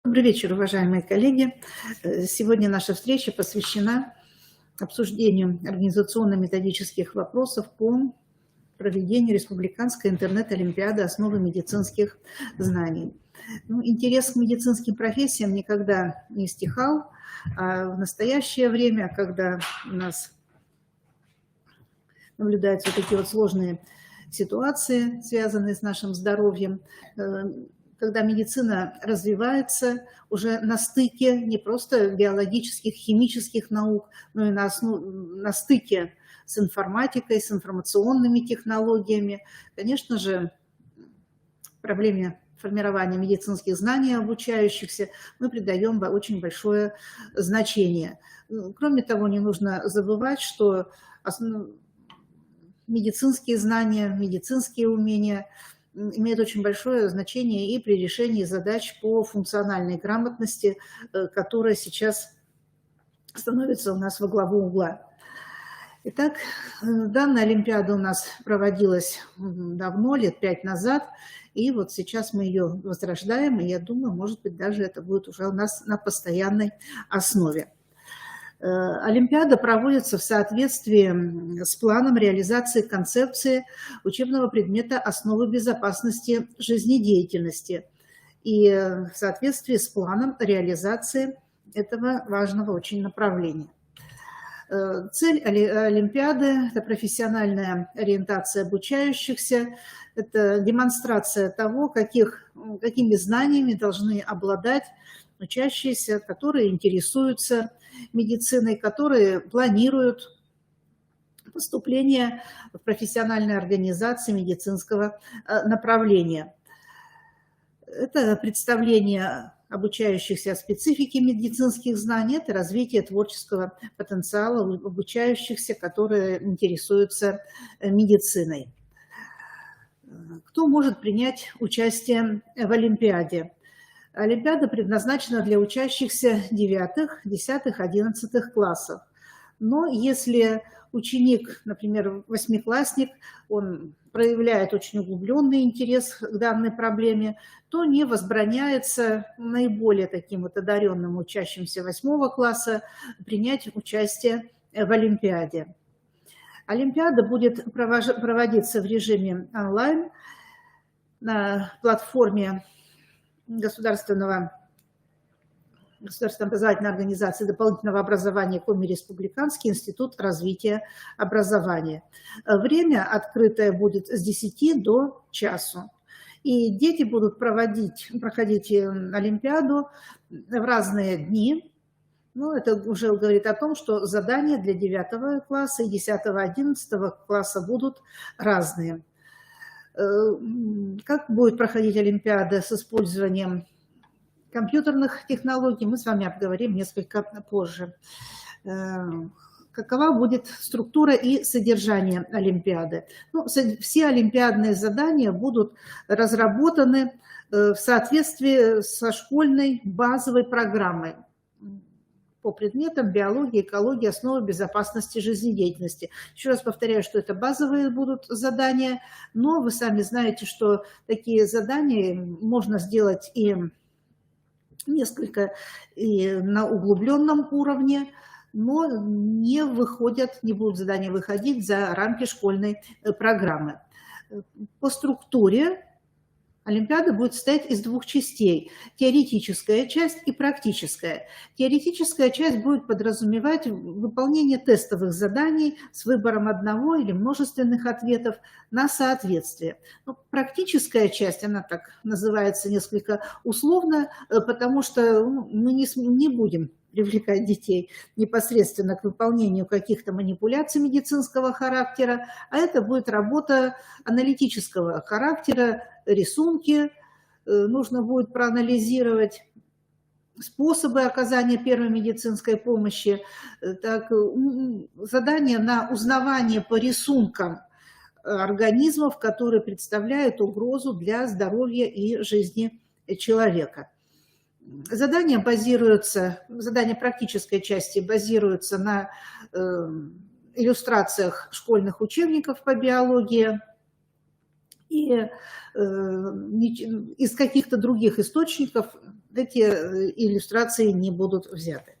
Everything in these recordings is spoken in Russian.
Добрый вечер, уважаемые коллеги. Сегодня наша встреча посвящена обсуждению организационно-методических вопросов по проведению Республиканской интернет-олимпиады «Основы медицинских знаний». Интерес к медицинским профессиям никогда не стихал, а в настоящее время, когда у нас наблюдаются такие вот сложные ситуации, связанные с нашим здоровьем, когда медицина развивается уже на стыке не просто биологических, химических наук, но и на стыке с информатикой, с информационными технологиями. Конечно же, проблеме формирования медицинских знаний обучающихся мы придаем очень большое значение. Кроме того, не нужно забывать, что медицинские знания, медицинские умения имеют очень большое значение и при решении задач по функциональной грамотности, которая сейчас становится у нас во главу угла. Итак, данная олимпиада у нас проводилась давно, лет 5 назад, и вот сейчас мы ее возрождаем, и я думаю, может быть, даже это будет уже у нас на постоянной основе. Олимпиада проводится в соответствии с планом реализации концепции учебного предмета «Основы безопасности жизнедеятельности» и в соответствии с планом реализации этого важного очень направления. Цель олимпиады – это профессиональная ориентация обучающихся, это демонстрация того, какими знаниями должны обладать учащиеся, которые интересуются медициной, которые планируют поступление в профессиональные организации медицинского направления. Это представление обучающихся о специфике медицинских знаний, это развитие творческого потенциала обучающихся, которые интересуются медициной. Кто может принять участие в олимпиаде? Олимпиада предназначена для учащихся 9, 10, 11 классов. Но если ученик, например, восьмиклассник, он проявляет очень углубленный интерес к данной проблеме, то не возбраняется наиболее таким вот одаренным учащимся 8 класса принять участие в олимпиаде. Олимпиада будет проводиться в режиме онлайн на платформе государственной образовательной организации дополнительного образования Коми Республиканский институт развития образования. Время открытое будет с 10 до часу. И дети будут проходить олимпиаду в разные дни. Ну, это уже говорит о том, что задания для 9 класса и 10-11 класса будут разные. Как будет проходить олимпиада с использованием компьютерных технологий, мы с вами обговорим несколько позже. Какова будет структура и содержание олимпиады? Все олимпиадные задания будут разработаны в соответствии со школьной базовой программой по предметам биологии, экологии, основы безопасности жизнедеятельности. Еще раз повторяю, что это базовые будут задания, но вы сами знаете, что такие задания можно сделать и несколько и на углубленном уровне, но не будут задания выходить за рамки школьной программы. По структуре олимпиада будет состоять из 2 частей – теоретическая часть и практическая. Теоретическая часть будет подразумевать выполнение тестовых заданий с выбором одного или множественных ответов на соответствие. Практическая часть, она так называется несколько условно, потому что мы не будем привлекать детей непосредственно к выполнению каких-то манипуляций медицинского характера, а это будет работа аналитического характера, рисунки, нужно будет проанализировать способы оказания первой медицинской помощи, задание на узнавание по рисункам организмов, которые представляют угрозу для здоровья и жизни человека. Задания практической части базируются на иллюстрациях школьных учебников по биологии, И И из каких-то других источников эти иллюстрации не будут взяты.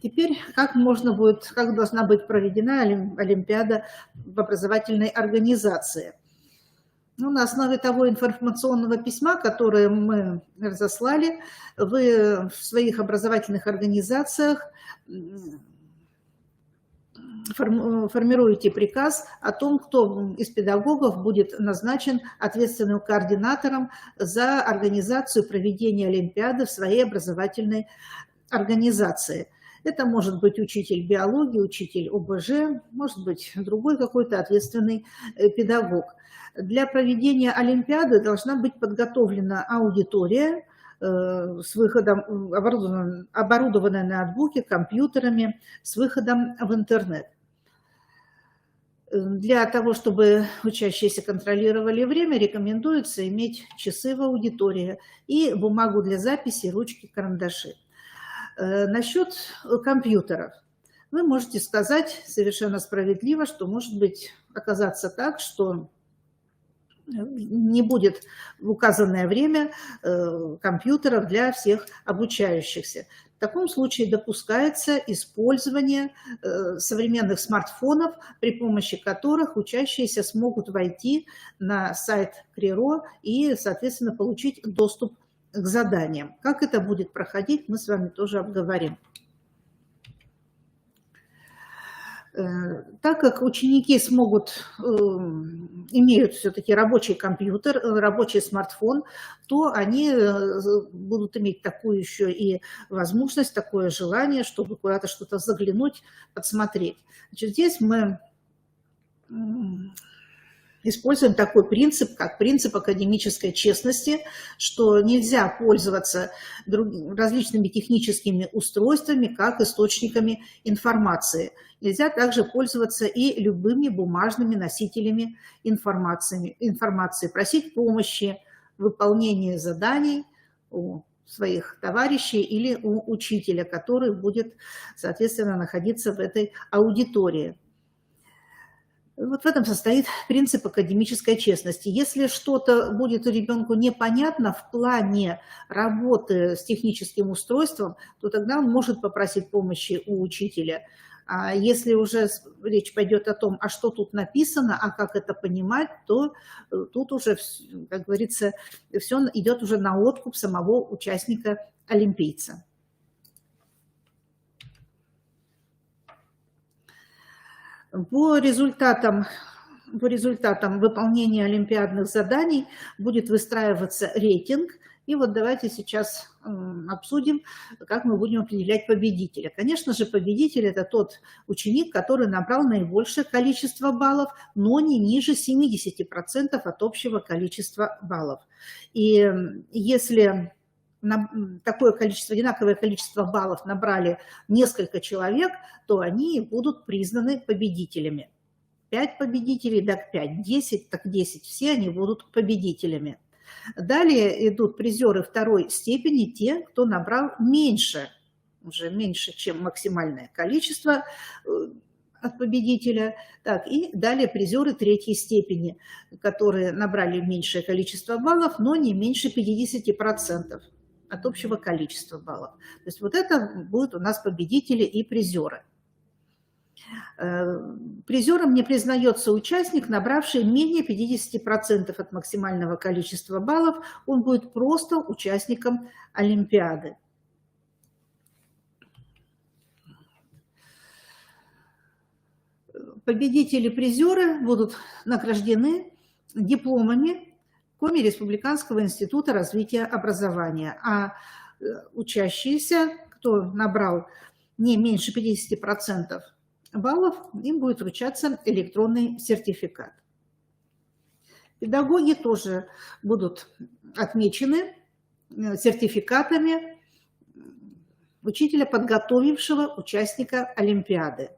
Теперь, как должна быть проведена Олимпиада в образовательной организации? Ну, на основе того информационного письма, которое мы разослали, вы в своих образовательных организациях формируете приказ о том, кто из педагогов будет назначен ответственным координатором за организацию проведения Олимпиады в своей образовательной организации. Это может быть учитель биологии, учитель ОБЖ, может быть другой какой-то ответственный педагог. Для проведения Олимпиады должна быть подготовлена аудитория с выходом, оборудованная ноутбуки, компьютерами, с выходом в интернет. Для того, чтобы учащиеся контролировали время, рекомендуется иметь часы в аудитории и бумагу для записи, ручки, карандаши. Насчет компьютеров. Вы можете сказать совершенно справедливо, что может оказаться так, что не будет в указанное время компьютеров для всех обучающихся. В таком случае допускается использование современных смартфонов, при помощи которых учащиеся смогут войти на сайт КРИРО и, соответственно, получить доступ к заданиям. Как это будет проходить, мы с вами тоже обговорим. Так как ученики имеют все-таки рабочий компьютер, рабочий смартфон, то они будут иметь такую еще и возможность, такое желание, чтобы куда-то что-то заглянуть, подсмотреть. Значит, здесь мы используем такой принцип, как принцип академической честности, что нельзя пользоваться различными техническими устройствами как источниками информации. Нельзя также пользоваться и любыми бумажными носителями информации, просить помощи в выполнении заданий у своих товарищей или у учителя, который будет, соответственно, находиться в этой аудитории. Вот в этом состоит принцип академической честности. Если что-то будет ребенку непонятно в плане работы с техническим устройством, то тогда он может попросить помощи у учителя. А если уже речь пойдет о том, а что тут написано, а как это понимать, то тут уже, как говорится, все идет уже на откуп самого участника-олимпийца. По результатам выполнения олимпиадных заданий будет выстраиваться рейтинг. И вот давайте сейчас обсудим, как мы будем определять победителя. Конечно же, победитель – это тот ученик, который набрал наибольшее количество баллов, но не ниже 70% от общего количества баллов. И если такое количество, одинаковое количество баллов набрали несколько человек, то они будут признаны победителями. 5 победителей, так 5, 10, так 10, все они будут победителями. Далее идут призеры второй степени, те, кто набрал меньше, уже меньше, чем максимальное количество от победителя. Так, и далее призеры третьей степени, которые набрали меньшее количество баллов, но не меньше 50% от общего количества баллов. То есть вот это будут у нас победители и призеры. Призером не признается участник, набравший менее 50% от максимального количества баллов. Он будет просто участником Олимпиады. Победители и призеры будут награждены дипломами Коми Республиканского института развития образования. А учащиеся, кто набрал не меньше 50% баллов, им будет вручаться электронный сертификат. Педагоги тоже будут отмечены сертификатами учителя, подготовившего участника Олимпиады.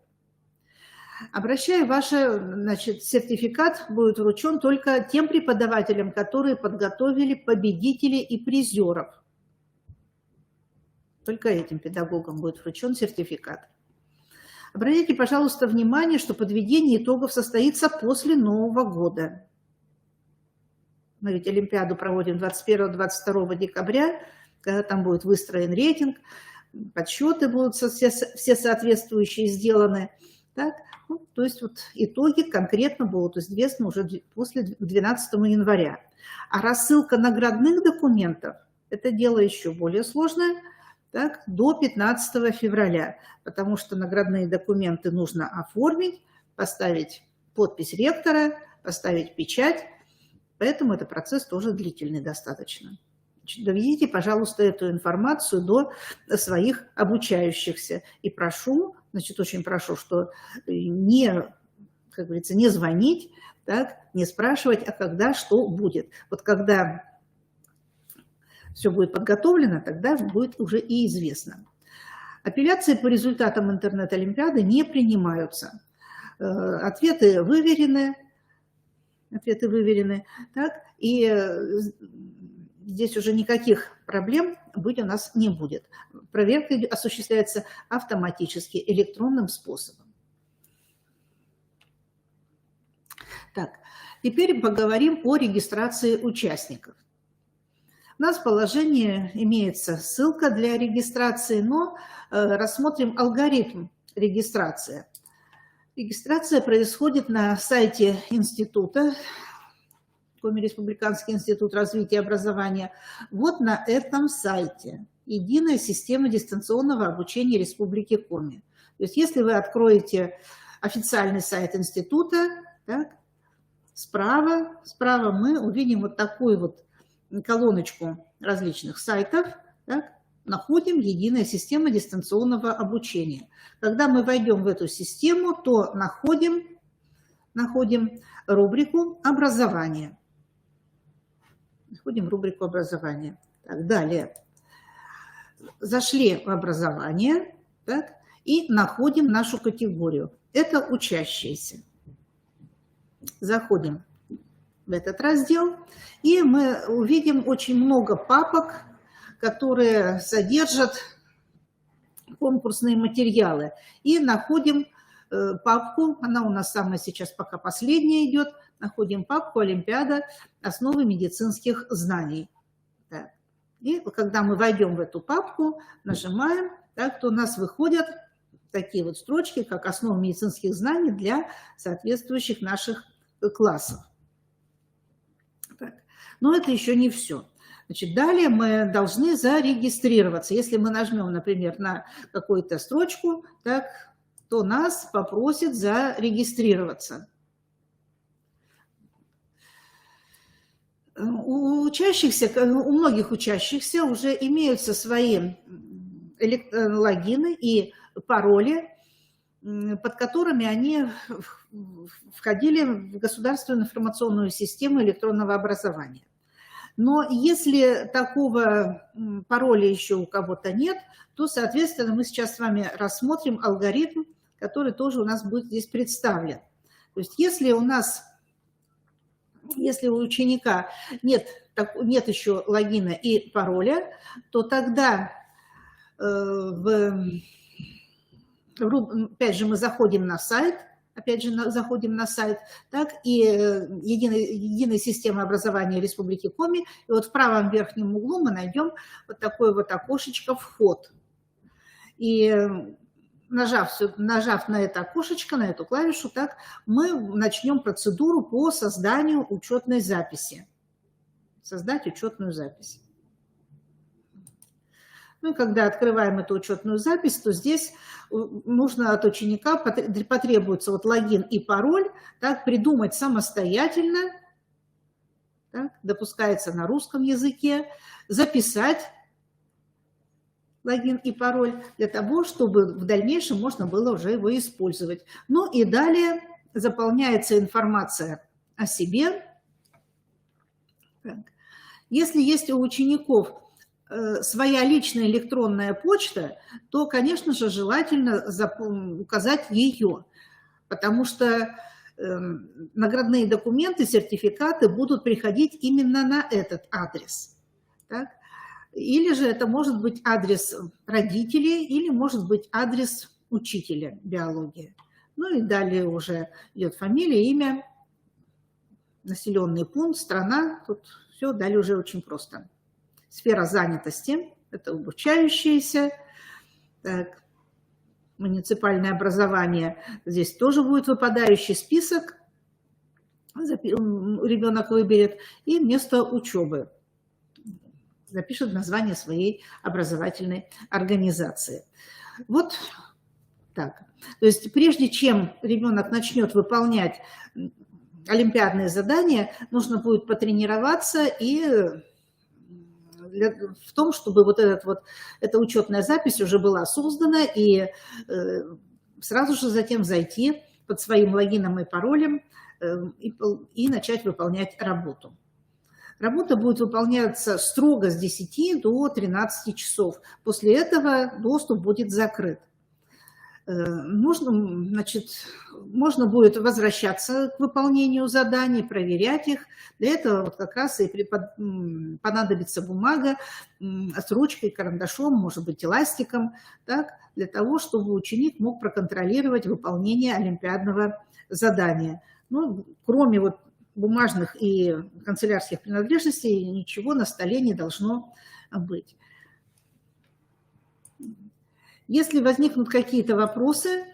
Обращаю сертификат будет вручен только тем преподавателям, которые подготовили победителей и призеров. Только этим педагогам будет вручен сертификат. Обратите, пожалуйста, внимание, что подведение итогов состоится после Нового года. Мы ведь Олимпиаду проводим 21-22 декабря, когда там будет выстроен рейтинг, подсчеты будут все соответствующие сделаны. Так? Ну, то есть вот итоги конкретно будут известны уже после 12 января. А рассылка наградных документов – это дело еще более сложное, так, до 15 февраля, потому что наградные документы нужно оформить, поставить подпись ректора, поставить печать, поэтому этот процесс тоже длительный достаточно. Доведите, пожалуйста, эту информацию до своих обучающихся. И прошу, значит, очень прошу, что не, как говорится, не звонить, так, не спрашивать, а когда что будет. Вот когда все будет подготовлено, тогда будет уже и известно. Апелляции по результатам интернет-олимпиады не принимаются. Ответы выверены, так, и здесь уже никаких проблем быть у нас не будет. Проверка осуществляется автоматически, электронным способом. Так, теперь поговорим о регистрации участников. У нас в положении имеется ссылка для регистрации, но рассмотрим алгоритм регистрации. Регистрация происходит на сайте института, Коми Республиканский институт развития и образования. Вот на этом сайте единая система дистанционного обучения Республики Коми. То есть если вы откроете официальный сайт института, так, справа мы увидим вот такую вот колоночку различных сайтов, так, находим единая система дистанционного обучения. Когда мы войдем в эту систему, то находим рубрику «Образование». Находим рубрику «Образование». Так, далее. Зашли в «Образование», так, и находим нашу категорию. Это учащиеся. Заходим в этот раздел, и мы увидим очень много папок, которые содержат конкурсные материалы. И находим папку, она у нас самая сейчас пока последняя идет, находим папку «Олимпиада. Основы медицинских знаний». Так. И когда мы войдем в эту папку, нажимаем, так, то у нас выходят такие вот строчки, как «Основы медицинских знаний» для соответствующих наших классов. Так. Но это еще не все. Значит, далее мы должны зарегистрироваться. Если мы нажмем, например, на какую-то строчку, так, то нас попросит зарегистрироваться. У многих учащихся уже имеются свои логины и пароли, под которыми они входили в государственную информационную систему электронного образования. Но если такого пароля еще у кого-то нет, то, соответственно, мы сейчас с вами рассмотрим алгоритм, который тоже у нас будет здесь представлен. То есть если у ученика нет еще логина и пароля, то тогда, опять же, мы заходим на сайт, так, и единая система образования Республики Коми, и вот в правом верхнем углу мы найдем вот такое вот окошечко «Вход». И нажав на это окошечко, на эту клавишу, так, мы начнем процедуру по созданию учетной записи. Создать учетную запись. Ну и когда открываем эту учетную запись, то здесь нужно от ученика, потребуется вот логин и пароль, так, придумать самостоятельно, так, допускается на русском языке, записать логин и пароль для того, чтобы в дальнейшем можно было уже его использовать. Ну и далее заполняется информация о себе. Так. Если есть у учеников своя личная электронная почта, то, конечно же, желательно указать ее, потому что наградные документы, сертификаты будут приходить именно на этот адрес. Так? Или же это может быть адрес родителей, или может быть адрес учителя биологии. Ну и далее уже идет фамилия, имя, населенный пункт, страна. Тут все далее уже очень просто. Сфера занятости – это обучающиеся. Так, муниципальное образование. Здесь тоже будет выпадающий список. Ребенок выберет. И место учебы. Запишет название своей образовательной организации. Вот так. То есть прежде чем ребенок начнет выполнять олимпиадные задания, нужно будет потренироваться и в том, чтобы вот эта учетная запись уже была создана и сразу же затем зайти под своим логином и паролем и начать выполнять работу. Работа будет выполняться строго с 10 до 13 часов. После этого доступ будет закрыт. Можно будет возвращаться к выполнению заданий, проверять их. Для этого вот как раз и понадобится бумага с ручкой, карандашом, может быть, эластиком, так, для того, чтобы ученик мог проконтролировать выполнение олимпиадного задания. Ну, кроме вот бумажных и канцелярских принадлежностей ничего на столе не должно быть. Если возникнут какие-то вопросы,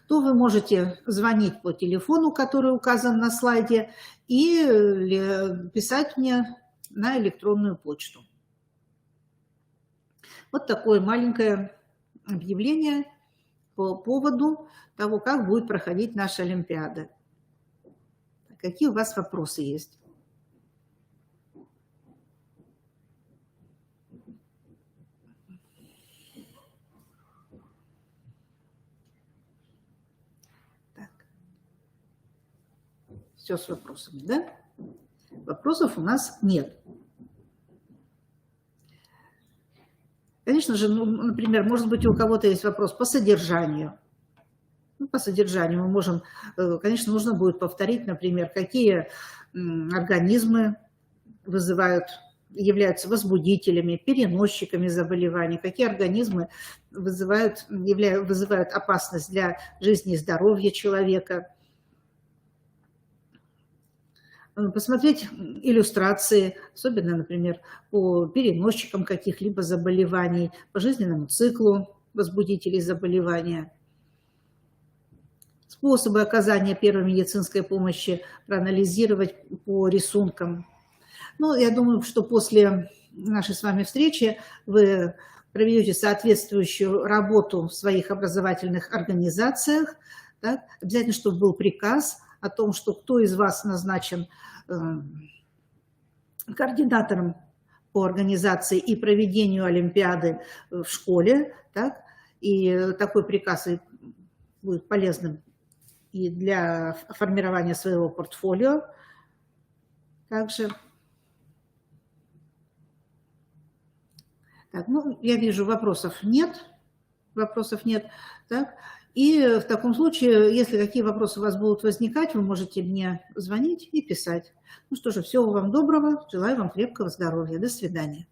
то вы можете звонить по телефону, который указан на слайде, и писать мне на электронную почту. Вот такое маленькое объявление по поводу того, как будет проходить наша Олимпиада. Какие у вас вопросы есть? Так. Все с вопросами, да? Вопросов у нас нет. Конечно же, например, может быть, у кого-то есть вопрос по содержанию. По содержанию мы можем, конечно, нужно будет повторить, например, какие организмы являются возбудителями, переносчиками заболеваний, какие организмы вызывают опасность для жизни и здоровья человека. Посмотреть иллюстрации, особенно, например, по переносчикам каких-либо заболеваний, по жизненному циклу возбудителей заболевания. Способы оказания первой медицинской помощи проанализировать по рисункам. Ну, я думаю, что после нашей с вами встречи вы проведете соответствующую работу в своих образовательных организациях. Так? Обязательно, чтобы был приказ о том, что кто из вас назначен координатором по организации и проведению Олимпиады в школе. Так? И такой приказ будет полезным и для формирования своего портфолио. Также. Так, ну, я вижу, вопросов нет. Так? И в таком случае, если какие вопросы у вас будут возникать, вы можете мне звонить и писать. Ну что же, всего вам доброго. Желаю вам крепкого здоровья. До свидания.